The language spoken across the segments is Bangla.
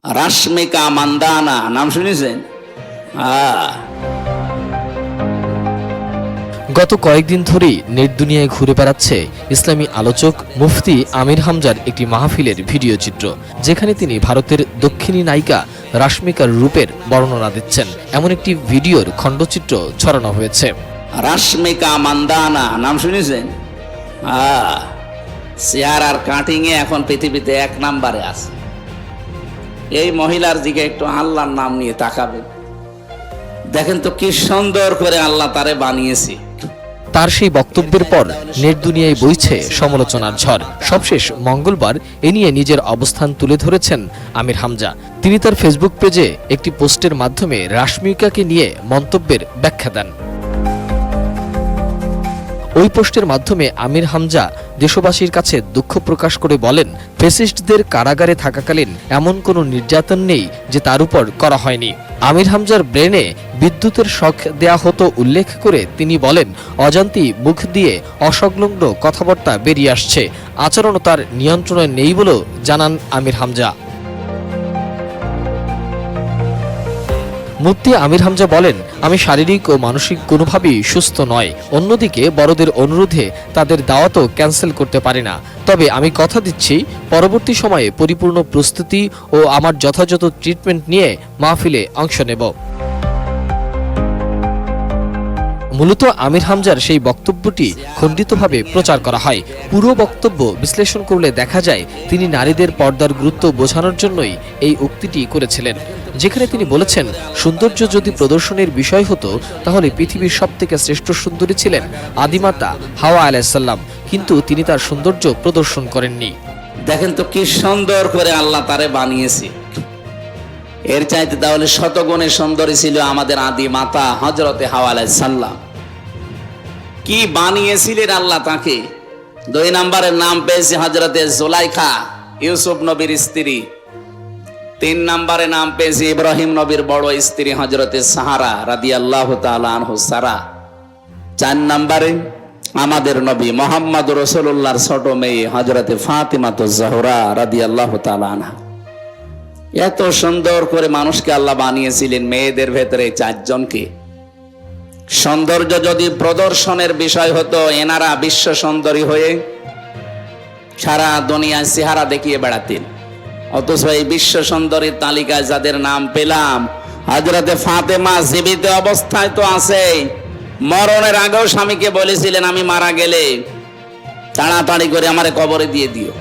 রাশমিকা মান্দানা নাম শুনেছেন? গত কয়েকদিন ধরেই নেট দুনিয়ায় ঘুরে বেড়াচ্ছে ইসলামী আলোচক মুফতি আমির হামজার একটি মাহফিলের ভিডিও চিত্র, যেখানে তিনি ভারতের দক্ষিণী নায়িকা রাশমিকার রূপের বর্ণনা দিচ্ছেন। এমন একটি ভিডিওর খণ্ডচিত্র ছড়ানো হয়েছে। রাশমিকা মান্দানা নাম শুনেছেন? চেহারার কাটিং এ এখন পৃথিবীতে 1 নম্বরে আছে। এই মহিলার দিকে একটু আল্লাহর নাম নিয়ে তাকাবেন, দেখেন তো কি সুন্দর করে আল্লাহ তারে বানিয়েছে। তার সেই বক্তব্যের পর নেট দুনিয়ায় বইছে সমালোচনার ঝড়। সবশেষ মঙ্গলবার এ নিয়ে নিজের অবস্থান তুলে ধরেছেন আমির হামজা। তিনি তার ফেসবুক পেজে একটি পোস্টের মাধ্যমে রাশমিকাকে নিয়ে মন্তব্যের ব্যাখ্যা দেন। ওই পোস্টের মাধ্যমে আমির হামজা দেশবাসীর কাছে দুঃখ প্রকাশ করে বলেন, ফ্যাসিস্টদের কারাগারে থাকাকালীন এমন কোনো নির্যাতন নেই যে তার উপর করা হয়নি। আমির হামজার ব্রেনে বিদ্যুতের শক দেয়া হতো উল্লেখ করে তিনি বলেন, অজান্তেই মুখ দিয়ে অসংলগ্ন কথাবার্তা বেরিয়ে আসছে, আচরণও তার নিয়ন্ত্রণে নেই বলেও জানান আমির হামজা। মুফতি আমির হামজা বলেন, আমি শারীরিক ও মানসিক কোনোভাবেই সুস্থ নয়। অন্যদিকে বড়দের অনুরোধে তাদের দাওয়াতও ক্যান্সেল করতে পারি না। তবে আমি কথা দিচ্ছি, পরবর্তী সময়ে পরিপূর্ণ প্রস্তুতি ও আমার যথাযথ ট্রিটমেন্ট নিয়ে মাহফিলে অংশ নেব। মূলত আমির হামজার সেই বক্তব্যটি খণ্ডিতভাবে প্রচার করা হয়। পুরো বক্তব্য বিশ্লেষণ করলে দেখা যায় তিনি নারীদের পর্দার গুরুত্ব বোঝানোর জন্যই এই উক্তিটি করেছিলেন, যেখানে তিনি বলেছেন, সৌন্দর্য যদি প্রদর্শনের বিষয় হতো তাহলে পৃথিবীর সবথেকে শ্রেষ্ঠ সুন্দরী ছিলেন আদিমাতা হাওয়া আলাইহিসসালাম, কিন্তু তিনি তার সৌন্দর্য প্রদর্শন করেননি। দেখেন তো কি সুন্দর করে আল্লাহ তারে বানিয়েছে। এর চাইতে তাহলে শতগুণে সুন্দরী ছিল আমাদের আদি মাতা হযরতে হাওয়া আলাইহিসসালাম। কি বানিয়েছিলেন আল্লাহ তাকে। 2 নম্বরের নাম পেয়েছে হযরতে জুলাইখা, ইউসুফ নবীর স্ত্রী। 3 নম্বরে নাম পেয়েছে ইব্রাহিম নবীর বড় স্ত্রী হযরতে সাহারা রাদিয়াল্লাহু তাআলা আনহু সারা। 4 নম্বরে আমাদের নবী মুহাম্মদ রাসূলুল্লাহর ছোট মেয়ে হযরতে ফাতিমাতুজ জোহরা রাদিয়াল্লাহু তাআলা আনহা। এত সুন্দর করে মানুষকে আল্লাহ বানিয়েছিলেন, মেয়েদের ভেতরে 4 জনকে। সৌন্দর্য যদি প্রদর্শনের বিষয় হতো, এনারা বিশ্ব সুন্দরী হয়ে সারা দুনিয়ায় চেহারা দেখিয়ে বেড়াতেন। অথচ এই বিশ্ব সুন্দরীর তালিকায় যাদের নাম পেলাম, হযরতে ফাতেমা জীবিত অবস্থায় তো আছে, মরণের আগেও স্বামীকে বলেছিলেন, আমি মারা গেলে তাড়াতাড়ি করে আমারে কবরে দিয়ে দিও।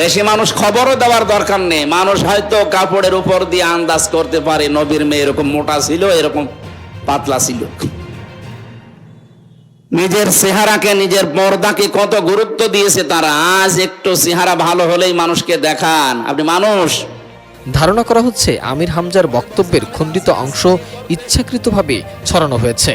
বেশি মানুষ খবরও দেওয়ার দরকার নেই, মানুষ হয়তো কাপড়ের উপর দিয়ে আন্দাজ করতে পারে নবীর মেয়ে এরকম মোটা ছিল, এরকম পাতলা ছিল। নিজের চেহারাকে, নিজের পর্দাকে কত গুরুত্ব দিয়েছে তারা। আজ একটু চেহারা ভালো হলেই মানুষকে দেখান আপনি মানুষ। ধারণা করা হচ্ছে আমির হামজার বক্তব্যের খণ্ডিত অংশ ইচ্ছাকৃতভাবে ছড়ানো হয়েছে।